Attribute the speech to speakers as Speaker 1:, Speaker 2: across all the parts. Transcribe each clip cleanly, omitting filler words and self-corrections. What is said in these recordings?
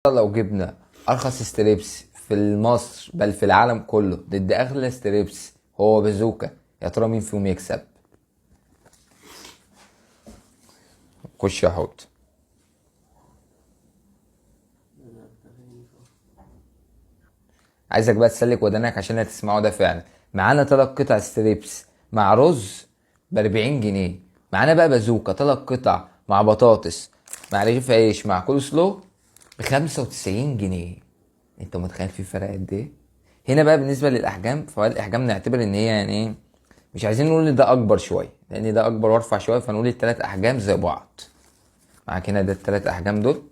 Speaker 1: لو جبنا ارخص ستريبس في مصر بل في العالم كله ضد اغلى ستريبس هو بازوكا، يا ترى مين فيهم يكسب؟ خش يا حوت. عايزك بقى تسلك ودانك عشان هتسمعوا ده فعلا. معانا 3 قطع ستريبس مع رز ب 40 جنيه. معانا بقى بازوكا 3 قطع مع بطاطس مع رغيف عيش مع كول سلو ب 95 جنيه. انت متخيل في فرق قد ايه؟ هنا بقى بالنسبه للاحجام، فوائد الاحجام نعتبر ان هي يعني ايه، مش عايزين نقول ان ده اكبر شويه لان ده اكبر وارفع شويه، فنقول ال3 احجام زي بعض. معاك هنا ده ال3 احجام دول،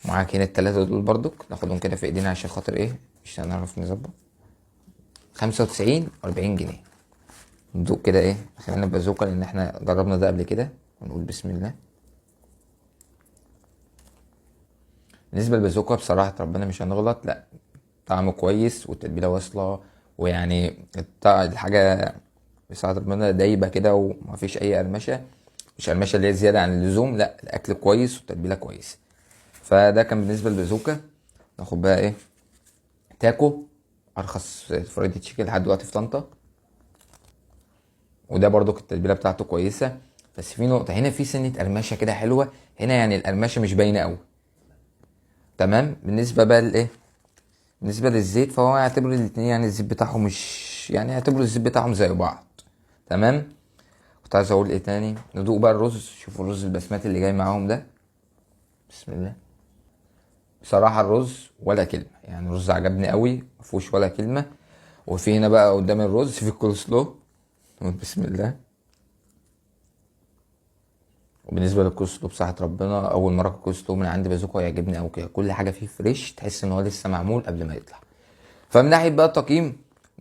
Speaker 1: معاك هنا ال3 دول برضك، ناخدهم كده في ايدينا عشان خاطر ايه، مش هنعرف نظبط. 95 و40 جنيه. ندوق كده ايه، خلينا بازوكا لان احنا جربنا ده قبل كده ونقول بسم الله. بالنسبه للبازوكا بصراحه ربنا مش هنغلط، لا طعمه كويس والتتبيله واصله، ويعني الحاجه بصراحه ربنا دايبه كده ومفيش اي قرمشه، مش قرمشه اللي هي زياده عن اللزوم، لا الاكل كويس والتتبيله كويسه. فده كان بالنسبه للبازوكا. ناخد بقى ايه، تاكو، ارخص فرايدي تشيكن لحد دلوقتي في طنطا، وده برضو التتبيله بتاعته كويسه. بس في نقطه هنا، في سنه قرمشه كده حلوه هنا، يعني القرمشه مش باينه قوي. تمام. بالنسبه بقى لايه، بالنسبه للزيت فهو يعتبر الاتنين يعني الزيت بتاعهم مش يعني، يعتبروا الزيت بتاعهم زي بعض. تمام. كنت عايز اقول ايه تاني، ندوق بقى الرز. شوفوا الرز البسمتي اللي جاي معاهم ده، بسم الله. بصراحه الرز ولا كلمه، يعني الرز عجبني قوي مفيهوش ولا كلمه. وفي هنا بقى قدام الرز في الكول سلو، بسم الله. وبالنسبه للكول سلو بصراحه ربنا اول مره الكول سلو من عند بازوكا ويعجبني قوي كده، كل حاجه فيه فريش، تحس ان هو لسه معمول قبل ما يطلع. فمن ناحيه بقى التقييم،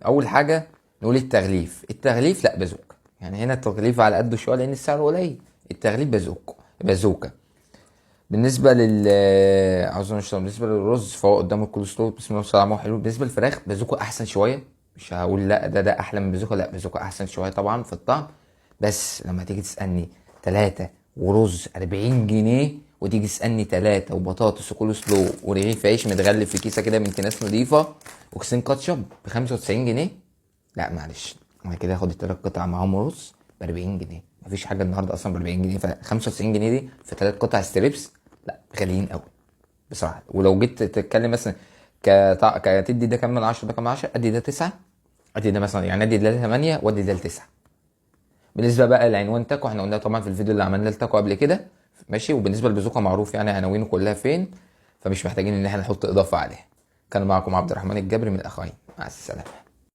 Speaker 1: اول حاجه نقول التغليف لا بازوكا، يعني هنا التغليف على قده شويه لان السعر قليل. التغليف بازوكا. بالنسبه لل عاوز نشرب، بالنسبه للرز فهو قدامه الكول سلو بسم الله طعمه حلو. بالنسبه للفراخ بازوكا احسن شويه، مش هقول لا ده احلى من بازوكا، لا بازوكا احسن شويه طبعا في الطعم. بس لما تيجي تسالني 3 ورز 40 جنيه، وتيجي تسالني 3 وبطاطس وكول سلو ورغيف عيش متغلف في كيسه كده من كناس نضيفه وكيسين كاتشب ب 95 جنيه، لا معلش، انا كده هاخد ال3 قطع معاهم رز ب 40 جنيه. مفيش حاجه النهارده اصلا ب 40 جنيه، ف 95 جنيه دي في 3 قطع ستريبس لا غاليين قوي بصراحه. ولو جيت تتكلم مثلا كتدي ده كام من 10 ده كام من 10، ادي ده 9، ادي ده مثلا يعني ادي ده 8 وادي ده 9. بالنسبه بقى لعنوان تاكو احنا قلنا طبعا في الفيديو اللي عملناه التاكو قبل كده، ماشي. وبالنسبه للبازوكا معروف يعني عناوينه كلها فين، فمش محتاجين ان احنا نحط اضافه عليها. كان معكم عبد الرحمن الجبري من الاخوين، مع السلامه.